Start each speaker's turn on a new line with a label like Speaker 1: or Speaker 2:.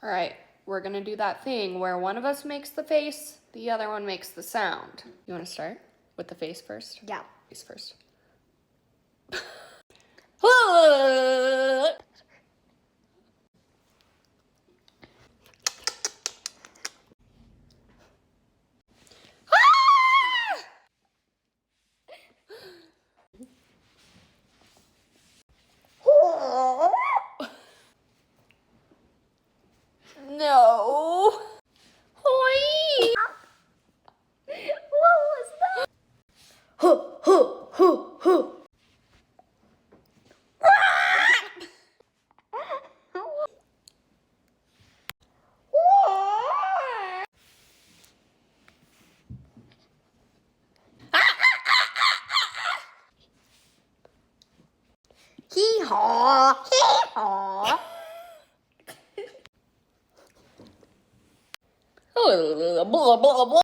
Speaker 1: All right, we're gonna do that thing where one of us makes the face, the other one makes the sound. You wanna start with the face first?
Speaker 2: Yeah.
Speaker 1: Face first. No. Hoi.
Speaker 2: What was that? Huh, huh, huh, huh. Hee-haw, hee-haw.
Speaker 1: Blah, blah, blah.